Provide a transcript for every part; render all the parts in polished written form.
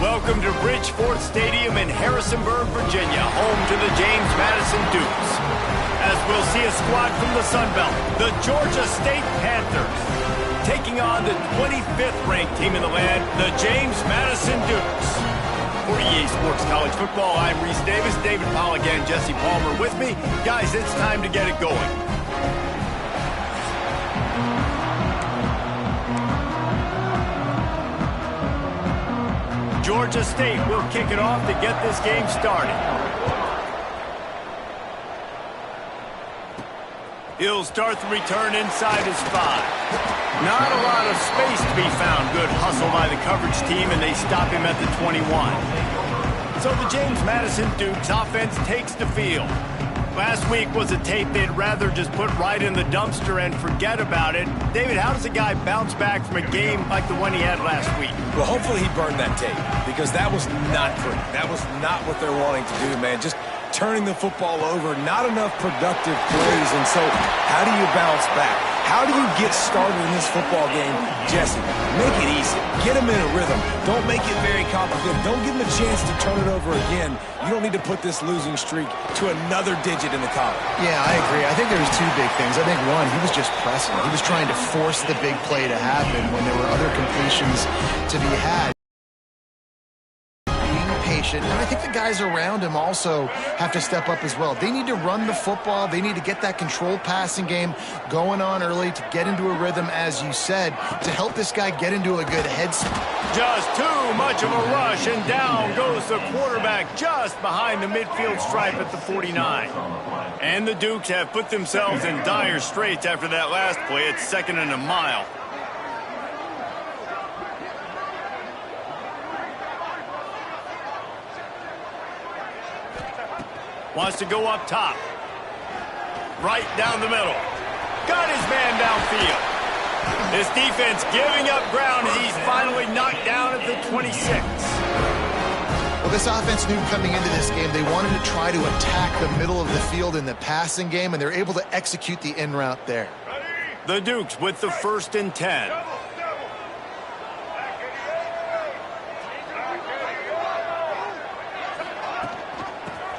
Welcome to Bridgeport Stadium in Harrisonburg, Virginia, home to the James Madison Dukes. As we'll see a squad from the Sun Belt, the Georgia State Panthers, taking on the 25th ranked team in the land, the James Madison Dukes. For EA Sports College Football, I'm Reese Davis, David Pollack, and Jesse Palmer with me. Guys, it's time to get it going. Georgia State will kick it off to get this game started. He'll start the return inside his 5. Not a lot of space to be found. Good hustle by the coverage team, and they stop him at the 21. So the James Madison Dukes offense takes the field. Last week was a tape they'd rather just put right in the dumpster and forget about it. David, how does a guy bounce back from a game like the one he had last week? Well, hopefully he burned that tape, because that was not pretty. That was not what they're wanting to do, man. Just turning the football over, not enough productive plays. And so how do you bounce back? How do you get started in this football game? Jesse, make it easy. Get him in a rhythm. Don't make it very complicated. Don't give him a chance to turn it over again. You don't need to put this losing streak to another digit in the column. Yeah, I agree. I think there was two big things. I think, one, he was just pressing. He was trying to force the big play to happen when there were other completions to be had. And I think the guys around him also have to step up as well. They need to run the football. They need to get that controlled passing game going on early to get into a rhythm, as you said, to help this guy get into a good headspace. Just too much of a rush, and down goes the quarterback just behind the midfield stripe at the 49. And the Dukes have put themselves in dire straits after that last play. It's 2nd and a mile. Wants to go up top. Right down the middle. Got his man downfield. This defense giving up ground as he's finally knocked down at the 26. Well, this offense knew coming into this game they wanted to try to attack the middle of the field in the passing game, and they're able to execute the in route there. The Dukes with the 1st and 10.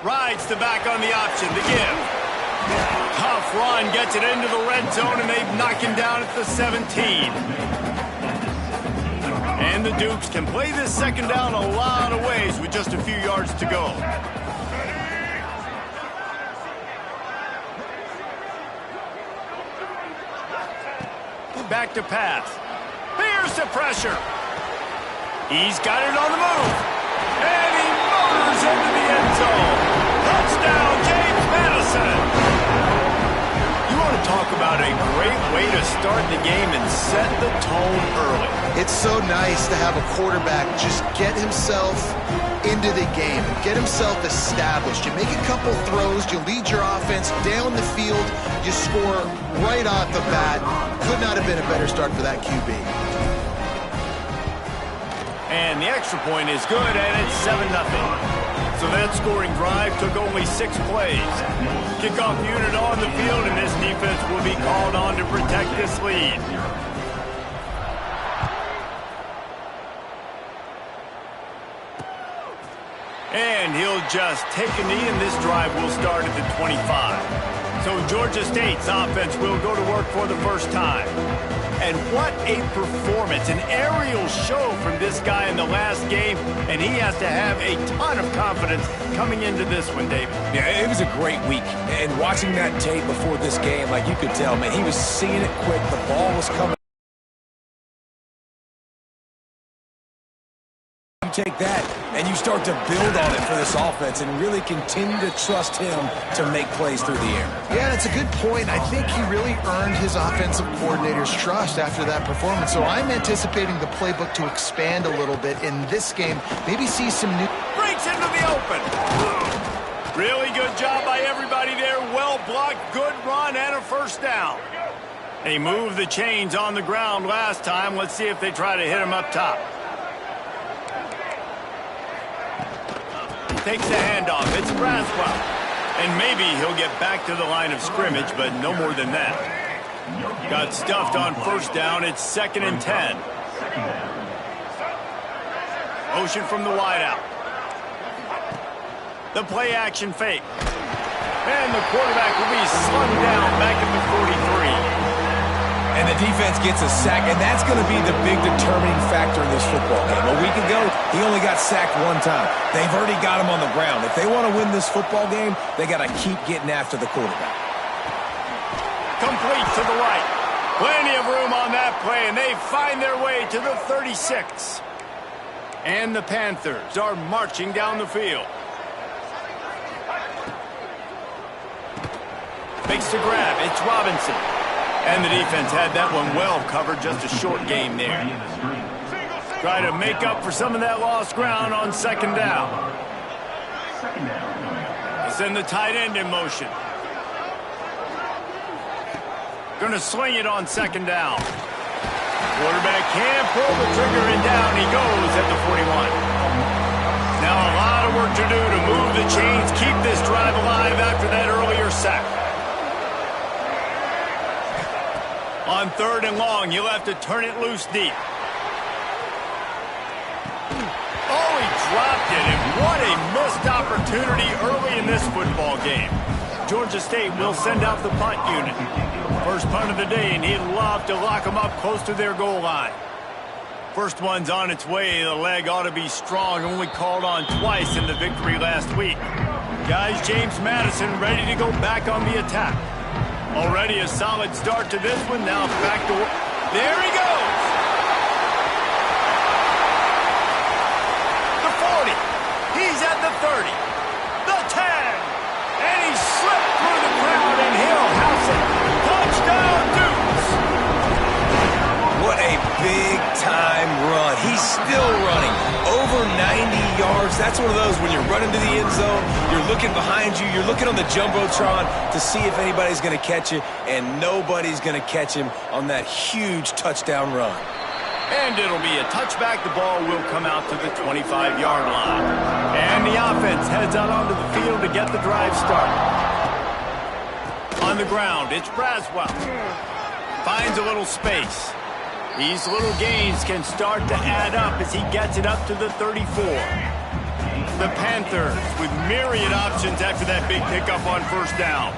Rides the back on the option, the give. Tough run, gets it into the red zone, and they knock him down at the 17. And the Dukes can play this 2nd down a lot of ways with just a few yards to go. Back to pass. Here's the pressure. He's got it on the move. And he motors into the end zone. Touchdown, James Madison. You want to talk about a great way to start the game and set the tone early. It's so nice to have a quarterback just get himself into the game and get himself established. You make a couple throws, you lead your offense down the field, you score right off the bat. Could not have been a better start for that QB. And the extra point is good, and it's 7-0. So that scoring drive took only 6 plays. Kickoff unit on the field, and this defense will be called on to protect this lead. And he'll just take a knee, and this drive will start at the 25. So Georgia State's offense will go to work for the first time. And what a performance, an aerial show from this guy in the last game, and he has to have a ton of confidence coming into this one, David. Yeah, it was a great week, and watching that tape before this game, like you could tell, man, he was seeing it quick, the ball was coming. You take that, and you start to build on it for this offense and really continue to trust him to make plays through the air. Yeah, that's a good point. I think he really earned his offensive coordinator's trust after that performance. So I'm anticipating the playbook to expand a little bit in this game. Maybe see some new... Breaks into the open. Really good job by everybody there. Well blocked, good run, and a 1st down. They moved the chains on the ground last time. Let's see if they try to hit him up top. Takes the handoff. It's Braswell. And maybe he'll get back to the line of scrimmage, but no more than that. Got stuffed on 1st down. It's 2nd and 10. Motion from the wideout. The play action fake. And the quarterback will be slung down back at the 43. And the defense gets a sack, and that's going to be the big determining factor in this football game. A week ago, he only got sacked one time. They've already got him on the ground. If they want to win this football game, they got to keep getting after the quarterback. Complete to the right. Plenty of room on that play, and they find their way to the 36. And the Panthers are marching down the field. Makes the grab. It's Robinson. And the defense had that one well covered, just a short game there. Try to make up for some of that lost ground on second down. They send the tight end in motion. Going to sling it on second down. Quarterback can't pull the trigger, and down he goes at the 41. Now a lot of work to do to move the chains, keep this drive alive after that earlier sack. On third and long, you'll have to turn it loose deep. Oh, he dropped it, and what a missed opportunity early in this football game. Georgia State will send out the punt unit. First punt of the day, and he'd love to lock them up close to their goal line. First one's on its way. The leg ought to be strong, only called on twice in the victory last week. Guys, James Madison ready to go back on the attack. Already a solid start to this one. Now back to work. There he goes. The 40. He's at the 30. The 10. And he slipped through the crowd, and he'll house it. Touchdown, Dukes. What a big-time run. He's still running. Over 90 yards. That's one of those when you're running to the end zone, you're looking behind you, you're looking on the Jumbotron to see if anybody's going to catch you, and nobody's going to catch him on that huge touchdown run. And it'll be a touchback. The ball will come out to the 25-yard line. And the offense heads out onto the field to get the drive started. On the ground, it's Braswell. Finds a little space. These little gains can start to add up as he gets it up to the 34. The Panthers with myriad options after that big pickup on first down.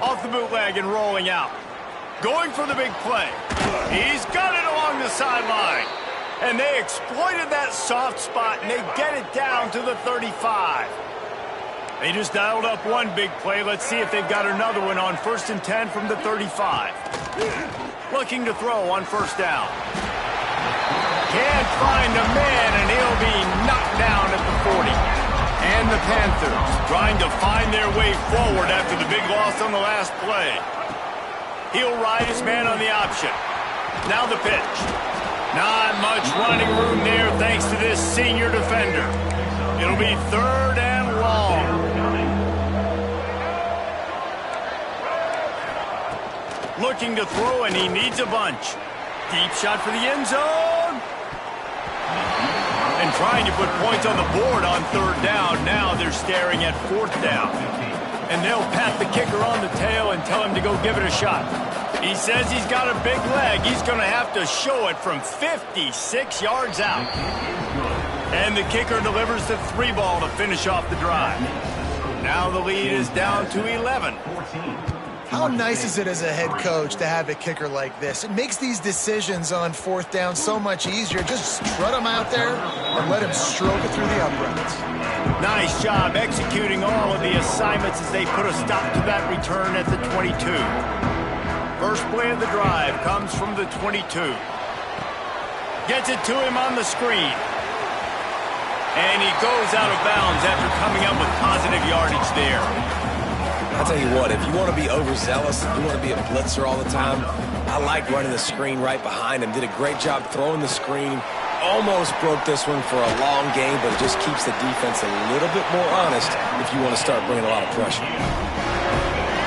Off the bootleg and rolling out. Going for the big play. He's got it along the sideline. And they exploited that soft spot, and they get it down to the 35. They just dialed up one big play. Let's see if they've got another one on 1st and 10 from the 35. Looking to throw on first down. Can't find a man, and he'll be knocked down at the 40. And the Panthers trying to find their way forward after the big loss on the last play. He'll ride his man on the option. Now the pitch. Not much running room there thanks to this senior defender. It'll be third and long. Looking to throw, and he needs a bunch. Deep shot for the end zone. And trying to put points on the board on third down. Now they're staring at fourth down. And they'll pat the kicker on the tail and tell him to go give it a shot. He says he's got a big leg. He's going to have to show it from 56 yards out. And the kicker delivers the 3-ball to finish off the drive. Now the lead is down to 11. How nice is it as a head coach to have a kicker like this? It makes these decisions on fourth down so much easier. Just strut him out there and let him stroke it through the uprights. Nice job executing all of the assignments as they put a stop to that return at the 22. First play of the drive comes from the 22. Gets it to him on the screen. And he goes out of bounds after coming up with positive yardage there. I'll tell you what, if you want to be overzealous, if you want to be a blitzer all the time, I like running the screen right behind him. Did a great job throwing the screen. Almost broke this one for a long game, but it just keeps the defense a little bit more honest if you want to start bringing a lot of pressure.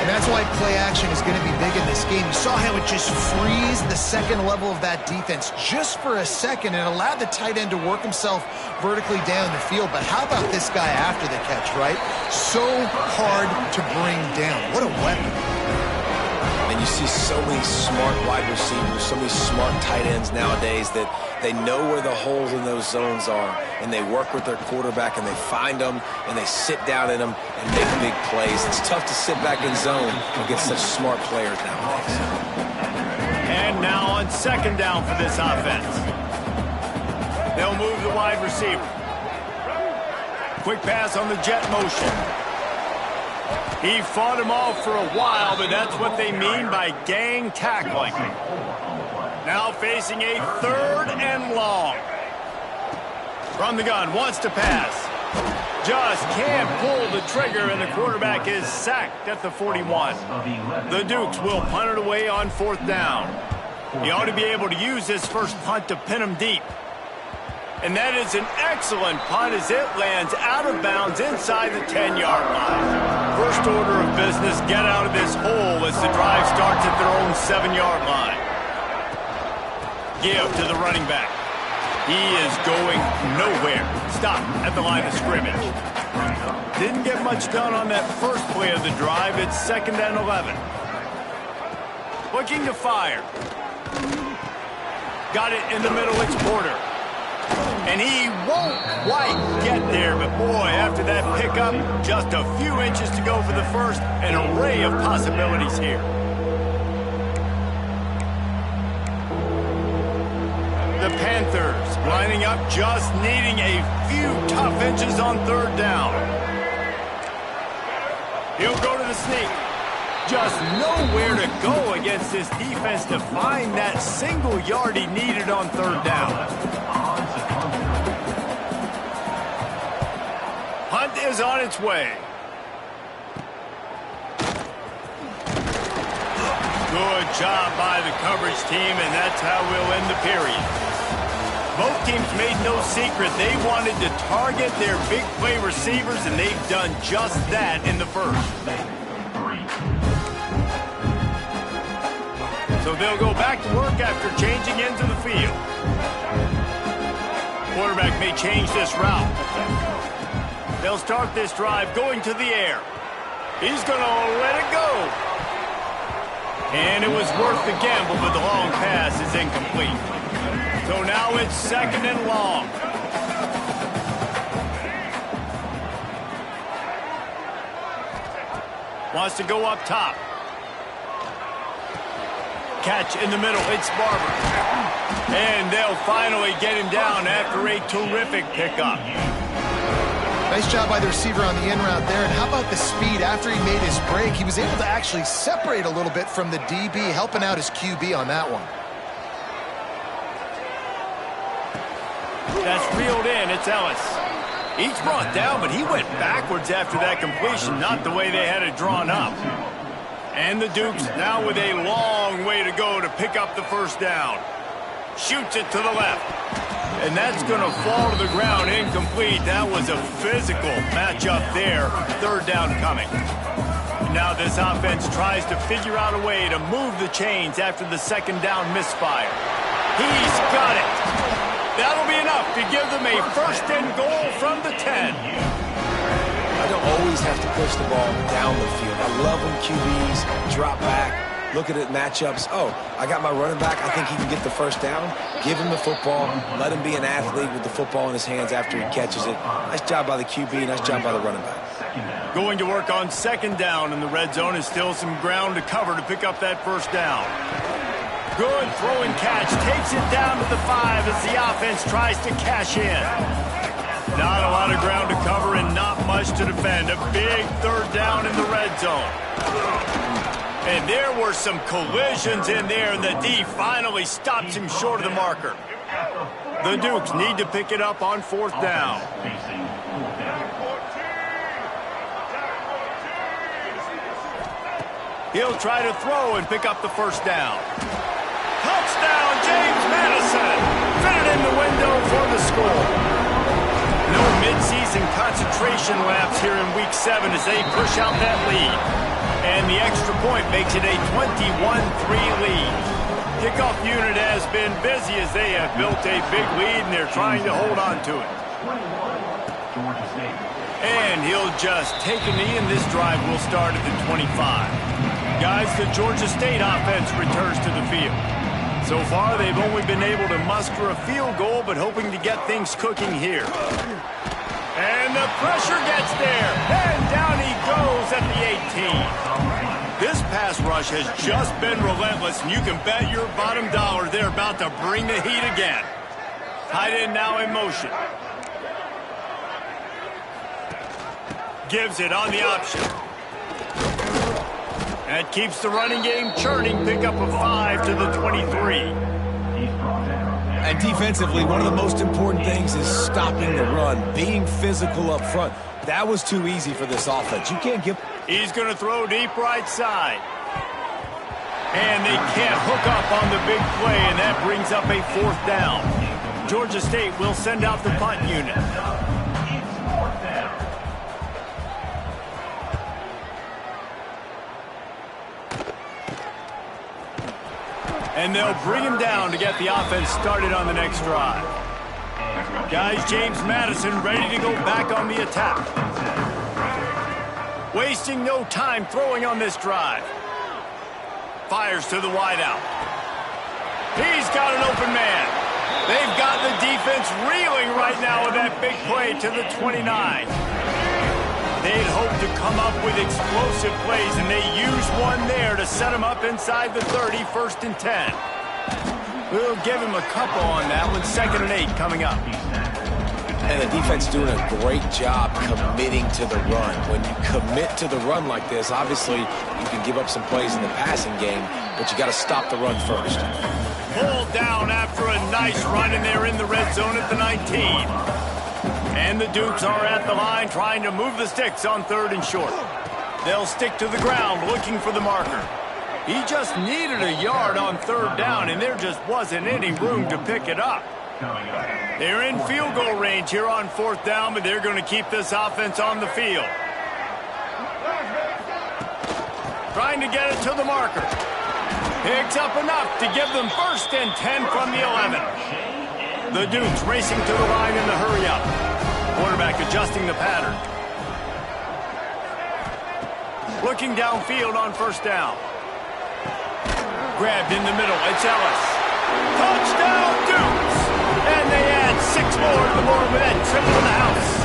And that's why play action is going to be big in this game. You saw how it just freezed the second level of that defense just for a second and allowed the tight end to work himself vertically down the field. But how about this guy after the catch, right? So hard to bring down. What a weapon. And you You see so many smart wide receivers, so many smart tight ends nowadays that they know where the holes in those zones are, and they work with their quarterback, and they find them, and they sit down in them and make big plays. It's tough to sit back in zone against such smart players nowadays. And now on second down for this offense. They'll move the wide receiver. Quick pass on the jet motion. He fought him off for a while, but that's what they mean by gang tackling. Now facing a third and long. From the gun, wants to pass. Just can't pull the trigger, and the quarterback is sacked at the 41. The Dukes will punt it away on fourth down. He ought to be able to use this first punt to pin him deep. And that is an excellent punt as it lands out of bounds inside the 10-yard line. First order of business, get out of this hole as the drive starts at their own 7-yard line. Give to the running back. He is going nowhere. Stop at the line of scrimmage. Didn't get much done on that first play of the drive. It's 2nd and 11. Looking to fire. Got it in the middle. It's Porter. And he won't quite get there, but boy, after that pickup, just a few inches to go for the first, an array of possibilities here. The Panthers lining up, just needing a few tough inches on third down. He'll go to the sneak. Just nowhere to go against this defense to find that single yard he needed on third down. Hunt is on its way. Good job by the coverage team, and that's how we'll end the period. Both teams made no secret they wanted to target their big play receivers, and they've done just that in the first. So they'll go back to work after changing into the field. Quarterback may change this route. They'll start this drive going to the air. He's going to let it go. And it was worth the gamble, but the long pass is incomplete. So now it's 2nd and long. Wants to go up top. Catch in the middle. It's Barber. And they'll finally get him down after a terrific pickup. Nice job by the receiver on the in route there. And how about the speed after he made his break? He was able to actually separate a little bit from the DB, helping out his QB on that one. That's reeled in. It's Ellis. He's brought down, but he went backwards after that completion, not the way they had it drawn up. And the Dukes now with a long way to go to pick up the first down. Shoots it to the left. And that's going to fall to the ground incomplete. That was a physical matchup there. Third down coming. Now this offense tries to figure out a way to move the chains after the 2nd down misfire. He's got it. That'll be enough to give them a 1st and goal from the 10. I don't always have to push the ball down the field. I love when QBs drop back, look at it, matchups. Oh, I got my running back. I think he can get the first down. Give him the football. Let him be an athlete with the football in his hands after he catches it. Nice job by the QB. Nice job by the running back. Going to work on 2nd down in the red zone is still some ground to cover to pick up that first down. Good throwing catch. Takes it down to the 5 as the offense tries to cash in. Not a lot of ground to cover and not much to defend. A big third down in the red zone. And there were some collisions in there, and the D finally stops him short of the marker. The Dukes need to pick it up on 4th down. He'll try to throw and pick up the first down. Touchdown, James Madison! Fitted in the window for the score. No midseason concentration laps here in Week 7 as they push out that lead. And the extra point makes it a 21-3 lead. Kickoff unit has been busy as they have built a big lead, and they're trying to hold on to it. And he'll just take a knee, and this drive will start at the 25. Guys, the Georgia State offense returns to the field. So far, they've only been able to muster a field goal, but hoping to get things cooking here. And the pressure gets there, and down he goes at the 18. This pass rush has just been relentless, and you can bet your bottom dollar they're about to bring the heat again. Tight end now in motion. Gives it on the option. That keeps the running game churning. Pick up a 5 to the 23. And defensively, one of the most important things is stopping the run, being physical up front. That was too easy for this offense. You can't give... He's going to throw deep right side. And they can't hook up on the big play, and that brings up a 4th down. Georgia State will send out the punt unit. And they'll bring him down to get the offense started on the next drive. Guys, James Madison ready to go back on the attack. Wasting no time throwing on this drive. Fires to the wideout. He's got an open man. They've got the defense reeling right now with that big play to the 29. They'd hope to come up with explosive plays, and they use one there to set them up inside the 30, 1st and 10. We'll give him a couple on that one, 2nd and 8 coming up. And the defense doing a great job committing to the run. When you commit to the run like this, obviously you can give up some plays in the passing game, but you got to stop the run first. Pulled down after a nice run, and they're in the red zone at the 19. And the Dukes are at the line trying to move the sticks on 3rd and short. They'll stick to the ground looking for the marker. He just needed a yard on 3rd down, and there just wasn't any room to pick it up. They're in field goal range here on 4th down, but they're going to keep this offense on the field. Trying to get it to the marker. Picks up enough to give them 1st and 10 from the 11. The Dukes racing to the line in the hurry-up. Quarterback adjusting the pattern. Looking downfield on 1st down. Grabbed in the middle. It's Ellis. Touchdown, Dukes! And they add 6 more to the board with that trip to the house.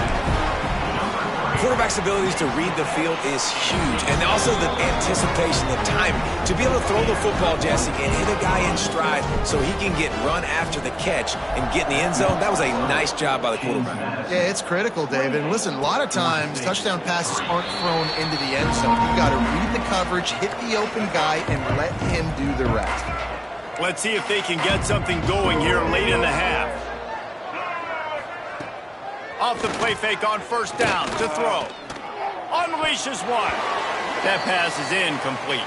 Quarterback's abilities to read the field is huge, and also the anticipation, the timing. To be able to throw the football, Jesse, and hit a guy in stride so he can get run after the catch and get in the end zone, that was a nice job by the quarterback. Yeah, it's critical, David. And listen, a lot of times touchdown passes aren't thrown into the end zone. You've got to read the coverage, hit the open guy, and let him do the rest. Let's see if they can get something going here late in the half. Off the play fake on 1st down to throw. Unleashes one. That pass is incomplete.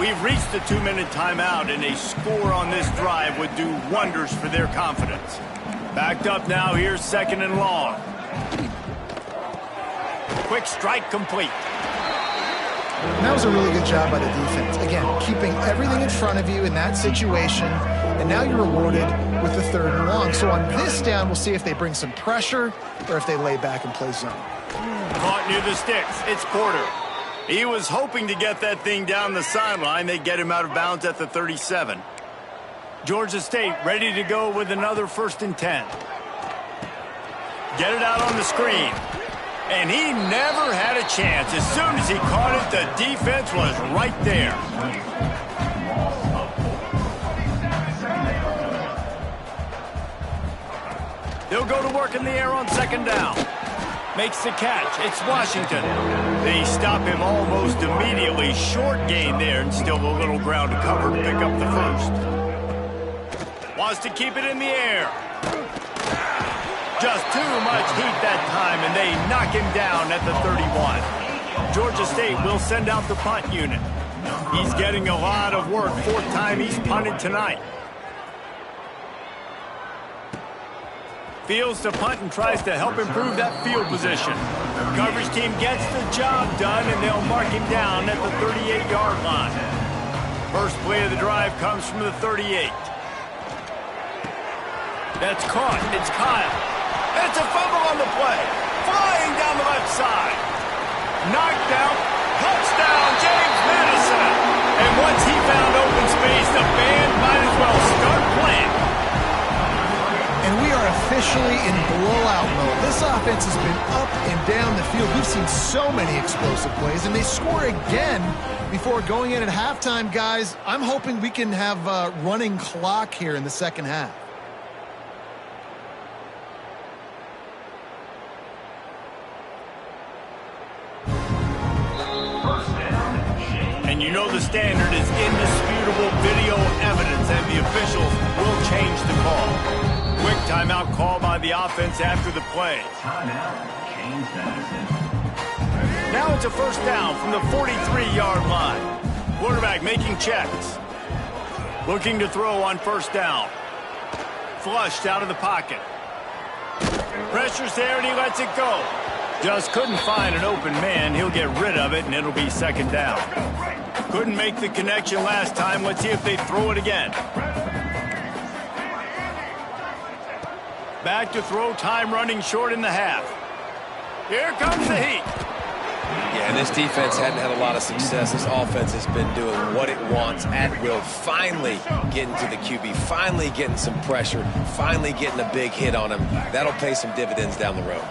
We've reached the 2-minute timeout, and a score on this drive would do wonders for their confidence. Backed up now, here's 2nd and long. Quick strike complete. And that was a really good job by the defense. Again, keeping everything in front of you in that situation, and now you're rewarded with the 3rd and long. So on this down, we'll see if they bring some pressure or if they lay back and play zone. Caught near the sticks. It's Porter. He was hoping to get that thing down the sideline. They get him out of bounds at the 37. Georgia State ready to go with another 1st and 10. Get it out on the screen. And he never had a chance. As soon as he caught it, the defense was right there. They'll go to work in the air on 2nd down. Makes the catch. It's Washington. They stop him almost immediately. Short gain there, and still a little ground to cover to pick up the 1st. Wants to keep it in the air. Just too much heat that time, and they knock him down at the 31. Georgia State will send out the punt unit. He's getting a lot of work. 4th time he's punted tonight. Fields to punt and tries to help improve that field position. Coverage team gets the job done, and they'll mark him down at the 38-yard line. First play of the drive comes from the 38. That's caught. It's Kyle. It's a fumble on the play. Flying down the left side. Knocked out Touchdown, James Madison. And once he found open space, the band might as well start playing. And we are officially in blowout mode. This offense has been up and down the field. We've seen so many explosive plays, and they score again before going in at halftime, guys. I'm hoping we can have a running clock here in the second half. And you know the standard is indisputable video evidence, and the officials will change the call. Quick timeout call by the offense after the play. Now it's a first down from the 43-yard line. Quarterback making checks. Looking to throw on first down. Flushed out of the pocket. Pressure's there and he lets it go. Just couldn't find an open man. He'll get rid of it and it'll be second down. Couldn't make the connection last time. Let's see if they throw it again. Back to throw, time running short in the half. Here comes the heat. Yeah, and this defense hadn't had a lot of success. This offense has been doing what it wants at will. Finally getting to the QB, finally getting some pressure, finally getting a big hit on him. That'll pay some dividends down the road.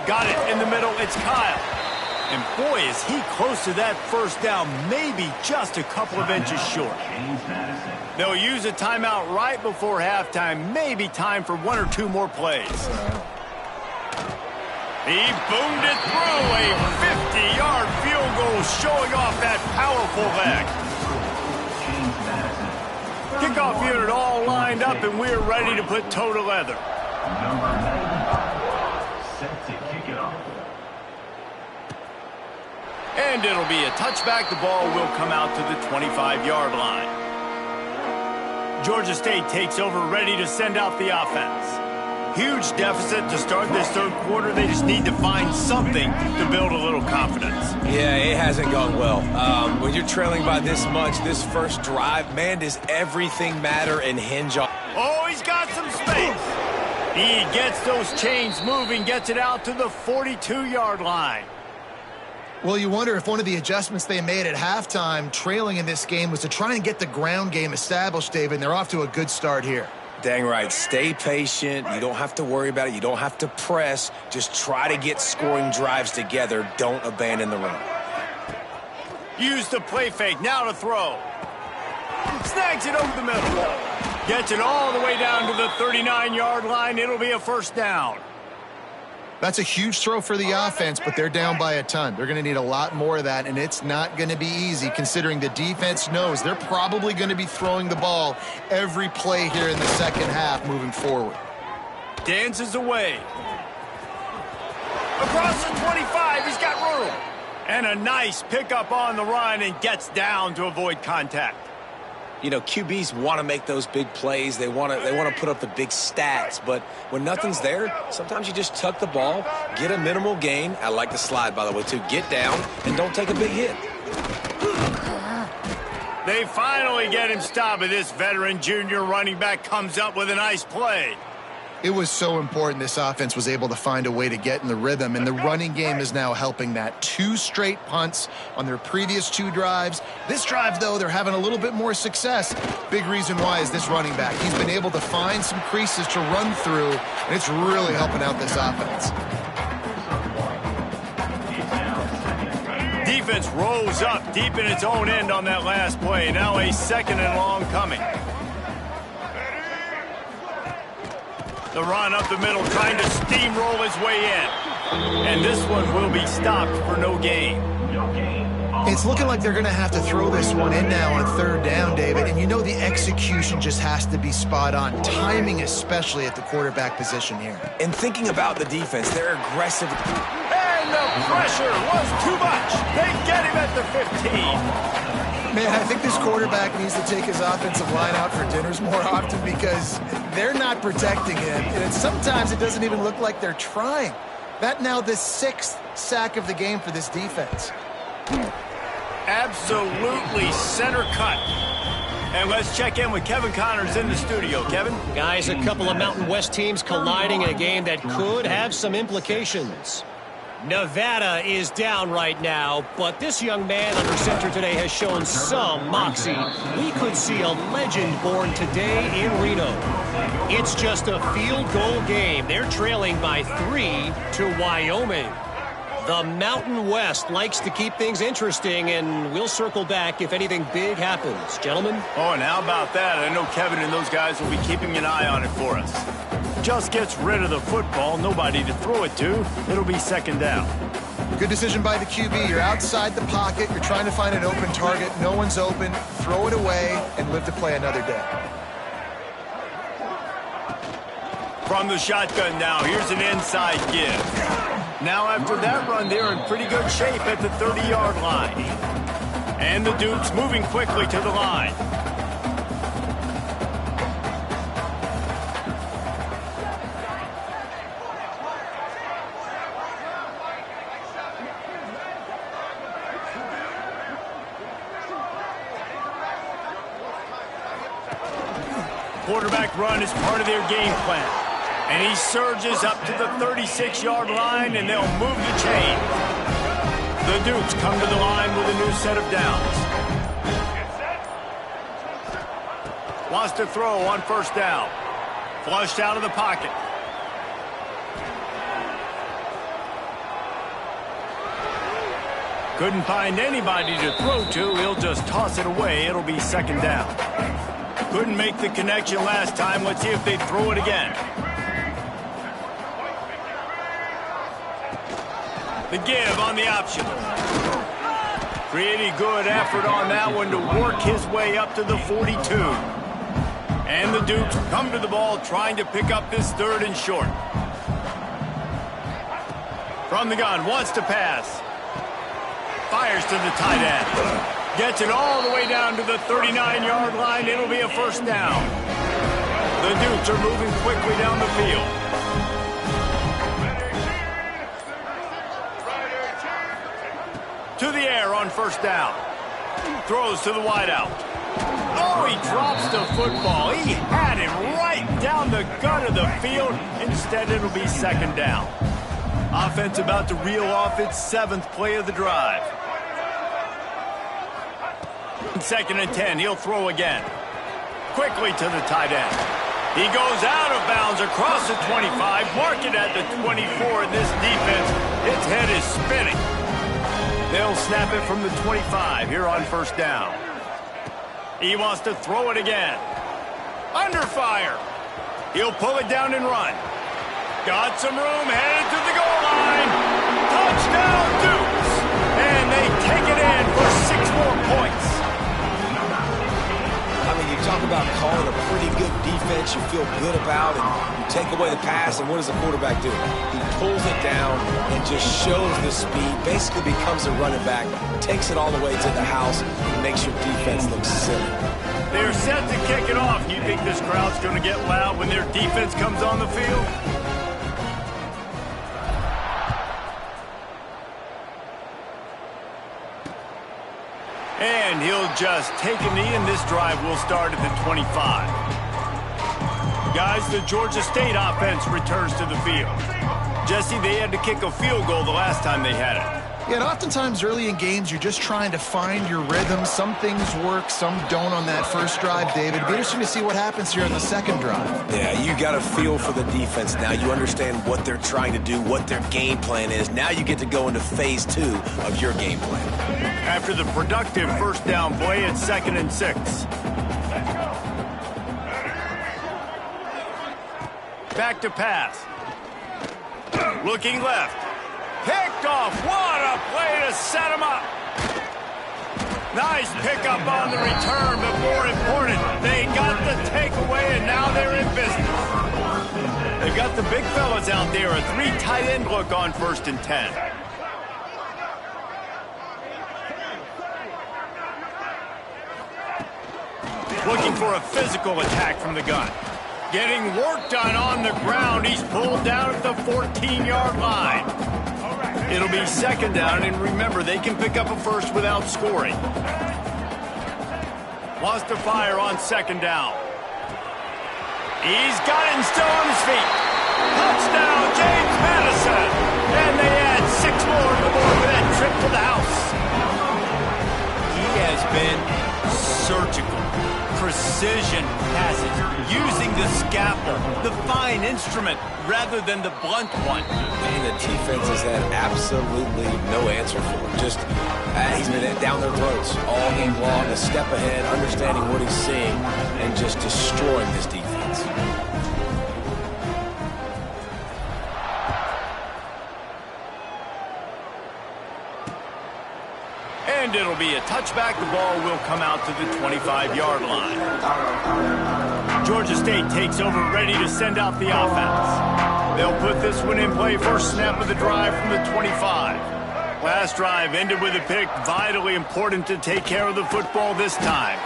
Got it in the middle, it's Kyle. And boy, is he close to that first down, maybe just a couple of inches short. They'll use a timeout right before halftime, maybe time for one or two more plays. He boomed it through, a 50-yard field goal showing off that powerful leg. Kickoff unit all lined up, and we're ready to put toe to leather. Set to kick it off. And it'll be a touchback. The ball will come out to the 25-yard line. Georgia State takes over, ready to send out the offense. Huge deficit to start this third quarter. They just need to find something to build a little confidence. Yeah, it hasn't gone well. When you're trailing by this much, this first drive, man, does everything matter and hinge on... Oh, he's got some space. He gets those chains moving, gets it out to the 42-yard line. Well, you wonder if one of the adjustments they made at halftime, trailing in this game, was to try and get the ground game established, David, and they're off to a good start here. Dang right. Stay patient. You don't have to worry about it. You don't have to press. Just try to get scoring drives together. Don't abandon the run. Use the play fake. Now to throw. Snags it over the middle. Gets it all the way down to the 39-yard line. It'll be a first down. That's a huge throw for the offense, but they're down by a ton. They're going to need a lot more of that, and it's not going to be easy considering the defense knows they're probably going to be throwing the ball every play here in the second half moving forward. Dances away. Across the 25, he's got room. And a nice pickup on the run and gets down to avoid contact. You know, QBs want to make those big plays. They want to put up the big stats. But when nothing's there, sometimes you just tuck the ball, get a minimal gain. I like the slide, by the way, too. Get down and don't take a big hit. They finally get him stopped, and this veteran junior running back comes up with a nice play. It was so important this offense was able to find a way to get in the rhythm, and the running game is now helping that. 2 straight punts on their previous 2 drives. This drive, though, they're having a little bit more success. Big reason why is this running back. He's been able to find some creases to run through, and it's really helping out this offense. Defense rose up deep in its own end on that last play. Now a second and long coming. The run up the middle, trying to steamroll his way in. And this one will be stopped for no gain. It's looking like they're going to have to throw this one in now on third down, David. And you know the execution just has to be spot on. Timing especially at the quarterback position here. And thinking about the defense, they're aggressive. And the pressure was too much. They get him at the 15. Man, I think this quarterback needs to take his offensive line out for dinners more often because they're not protecting him. And sometimes it doesn't even look like they're trying. That now the 6th sack of the game for this defense. Absolutely center cut. And let's check in with Kevin Connors in the studio. Kevin? Guys, a couple of Mountain West teams colliding in a game that could have some implications. Nevada is down right now, but this young man under center today has shown some moxie. We could see a legend born today in Reno. It's just a field goal game. They're trailing by 3 to Wyoming. The Mountain West likes to keep things interesting, and we'll circle back if anything big happens. Gentlemen? Oh, and how about that? I know Kevin and those guys will be keeping an eye on it for us. Just gets rid of the football, nobody to throw it to. It'll be second down. Good decision by the QB. You're outside the pocket. You're trying to find an open target. No one's open. Throw it away and live to play another day. From the shotgun now, here's an inside give. Now after that run, they're in pretty good shape at the 30-yard line. And the Dukes moving quickly to the line. Quarterback run is part of their game plan. And he surges up to the 36-yard line, and they'll move the chain. The Dukes come to the line with a new set of downs. Wants to throw on first down. Flushed out of the pocket. Couldn't find anybody to throw to. He'll just toss it away. It'll be second down. Couldn't make the connection last time. Let's see if they throw it again. The give on the option. Pretty good effort on that one to work his way up to the 42. And the Dukes come to the ball trying to pick up this third and short. From the gun, wants to pass. Fires to the tight end. Gets it all the way down to the 39-yard line. It'll be a first down. The Dukes are moving quickly down the field. To the air on first down. Throws to the wideout. Oh, he drops the football. He had it right down the gut of the field. Instead, it'll be second down. Offense about to reel off its 7th play of the drive. Second and 10, he'll throw again. Quickly to the tight end. He goes out of bounds across the 25, mark it at the 24, and this defense, its head is spinning. They'll snap it from the 25 here on first down. He wants to throw it again. Under fire. He'll pull it down and run. Got some room, headed to the goal line. Touchdown, Dukes. And they take it in for 6 more points. I mean, you talk about calling a pretty good defense you feel good about, and you take away the pass, and what does the quarterback do? He pulls it down and just shows the speed, basically becomes a running back, takes it all the way to the house, and makes your defense look silly. They're set to kick it off. You think this crowd's going to get loud when their defense comes on the field? And he'll just take a knee, and this drive will start at the 25. Guys, the Georgia State offense returns to the field. Jesse, they had to kick a field goal the last time they had it. Yeah, and oftentimes early in games, you're just trying to find your rhythm. Some things work, some don't on that first drive, David. It'll be interesting to see what happens here in the second drive. Yeah, you got a feel for the defense now. You understand what they're trying to do, what their game plan is. Now you get to go into phase 2 of your game plan. After the productive first down play, it's 2nd and 6. Back to pass. Looking left. Picked off. What a play to set him up. Nice pickup on the return, but more important, they got the takeaway, and now they're in business. They've got the big fellas out there. A 3 tight end look on 1st and 10. Looking for a physical attack from the gun. Getting work done on the ground. He's pulled down at the 14-yard line. It'll be second down, and remember, they can pick up a first without scoring. Wants to fire on second down. He's got it and still on his feet. Touchdown, James Madison. And they add 6 going for that trip to the house. He has been surgical. Precision passes, using the scalpel, the fine instrument, rather than the blunt one. And the defense has had absolutely no answer for him. Just, he's been down their throats all game long, a step ahead, understanding what he's seeing, and just destroying this defense. And it'll be a touchback. The ball will come out to the 25-yard line. Georgia State takes over, ready to send out the offense. They'll put this one in play, first snap of the drive from the 25. Last drive ended with a pick. Vitally important to take care of the football this time.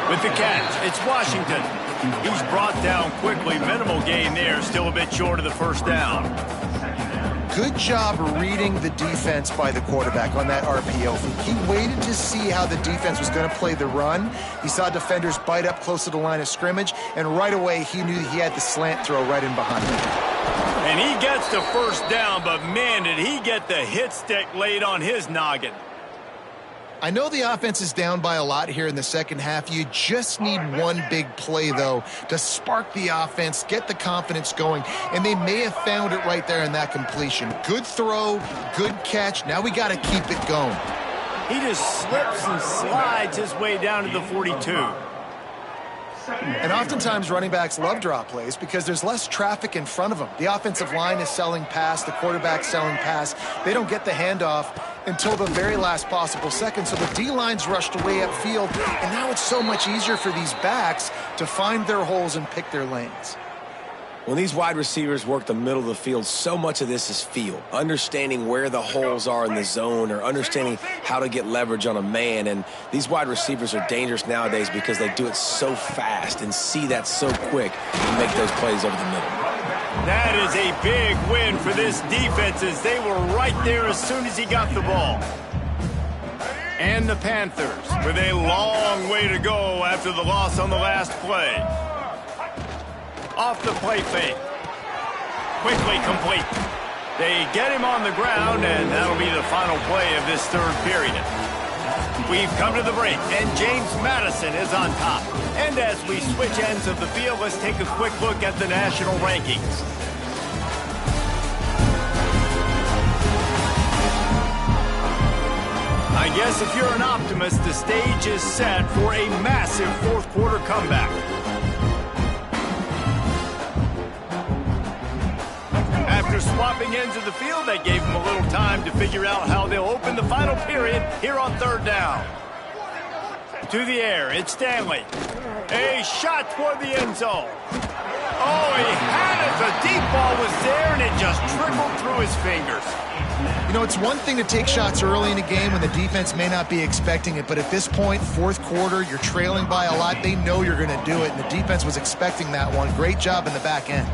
With the catch, it's Washington. He's brought down quickly. Minimal gain there, still a bit short of the first down. Good job reading the defense by the quarterback on that RPO. He waited to see how the defense was going to play the run. He saw defenders bite up close to the line of scrimmage, and right away he knew he had the slant throw right in behind him. And he gets the first down, but man, did he get the hit stick laid on his noggin. I know the offense is down by a lot here in the second half. You just need one big play, though, to spark the offense, get the confidence going, and they may have found it right there in that completion. Good throw, good catch. Now we got to keep it going. He just slips and slides his way down to the 42. And oftentimes running backs love draw plays because there's less traffic in front of them. The offensive line is selling pass, the quarterback's selling pass. They don't get the handoff until the very last possible second. So the D-line's rushed away upfield, and now it's so much easier for these backs to find their holes and pick their lanes. When these wide receivers work the middle of the field, so much of this is feel. Understanding where the holes are in the zone or understanding how to get leverage on a man. And these wide receivers are dangerous nowadays because they do it so fast and see that so quick and make those plays over the middle. That is a big win for this defense as they were right there as soon as he got the ball. And the Panthers with a long way to go after the loss on the last play. Off the play fake. Quickly complete. They get him on the ground, and that'll be the final play of this third period. We've come to the break, and James Madison is on top. And as we switch ends of the field, let's take a quick look at the national rankings. I guess if you're an optimist, the stage is set for a massive fourth quarter comeback. After swapping ends of the field, that gave them a little time to figure out how they'll open the final period here on third down. To the air, it's Stanley. A shot toward the end zone. Oh, he had it. The deep ball was there, and it just trickled through his fingers. You know, it's one thing to take shots early in a game when the defense may not be expecting it, but at this point, fourth quarter, you're trailing by a lot. They know you're going to do it, and the defense was expecting that one. Great job in the back end.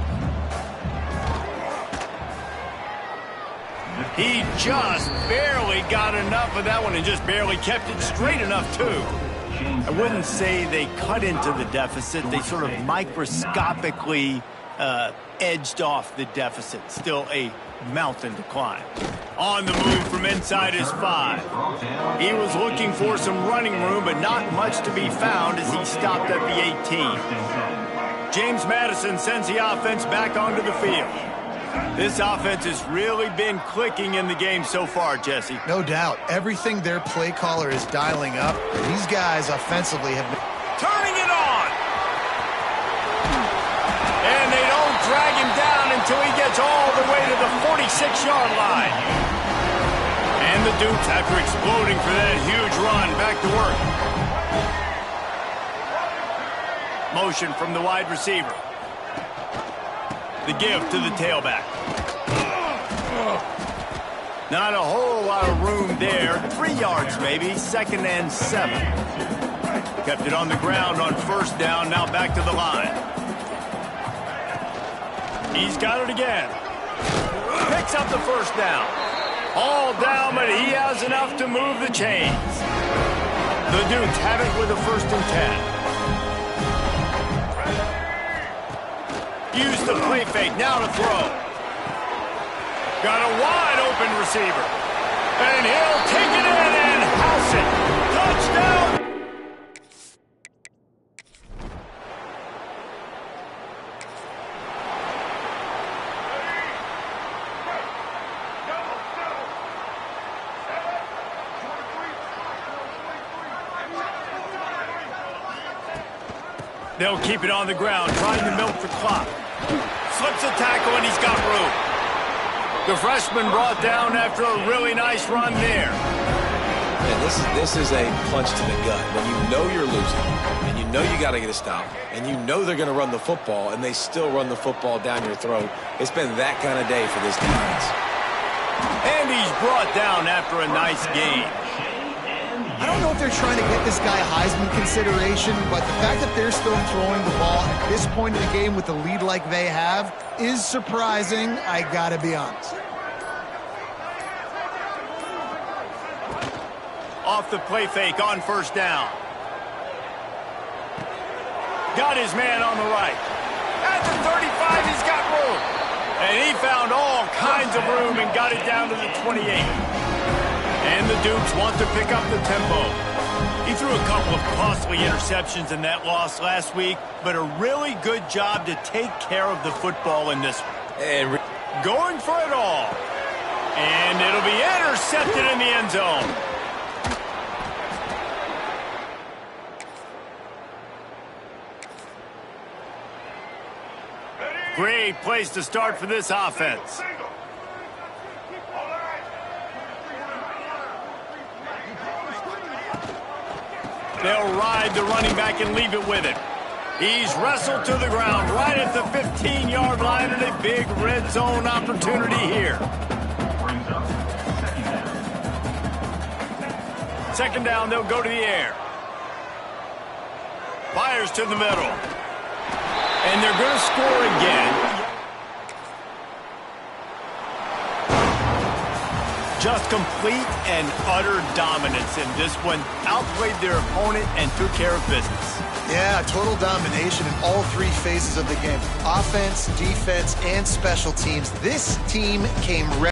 He just barely got enough of that one and just barely kept it straight enough, too. I wouldn't say they cut into the deficit. They sort of microscopically edged off the deficit. Still a mountain to climb. On the move from inside his 5. He was looking for some running room, but not much to be found as he stopped at the 18. James Madison sends the offense back onto the field. This offense has really been clicking in the game so far, Jesse. No doubt. Everything their play caller is dialing up. These guys offensively have been turning it on. And they don't drag him down until he gets all the way to the 46-yard line. And the Dukes, after exploding for that huge run, back to work. Motion from the wide receiver. The give to the tailback. Not a whole lot of room there. 3 yards maybe, 2nd and 7. Kept it on the ground on first down, now back to the line. He's got it again. Picks up the first down. All down, but he has enough to move the chains. The Dukes have it with a 1st and 10. Use the play fake, now to throw. Got a wide open receiver. And he'll take it in and house it. Touchdown! They'll keep it on the ground, trying to milk the clock. Slips a tackle, and he's got room. The freshman brought down after a really nice run there. And this is a punch to the gut. When you know you're losing, and you know you got to get a stop, and you know they're going to run the football, and they still run the football down your throat, it's been that kind of day for this defense. And he's brought down after a nice game. I don't know if they're trying to get this guy Heisman consideration, but the fact that they're still throwing the ball at this point in the game with the lead like they have is surprising, I gotta be honest. Off the play fake on first down. Got his man on the right. At the 35, he's got room. And he found all kinds of room and got it down to the 28. And the Dukes want to pick up the tempo. He threw a couple of costly interceptions in that loss last week, but a really good job to take care of the football in this one. And going for it all. And it'll be intercepted in the end zone. Great place to start for this offense. They'll ride the running back and leave it with him. He's wrestled to the ground right at the 15-yard line, and a big red zone opportunity here. Second down, they'll go to the air. Fires to the middle. And they're going to score again. Just complete and utter dominance in this one. Outplayed their opponent and took care of business. Yeah, total domination in all three phases of the game. Offense, defense, and special teams. This team came ready.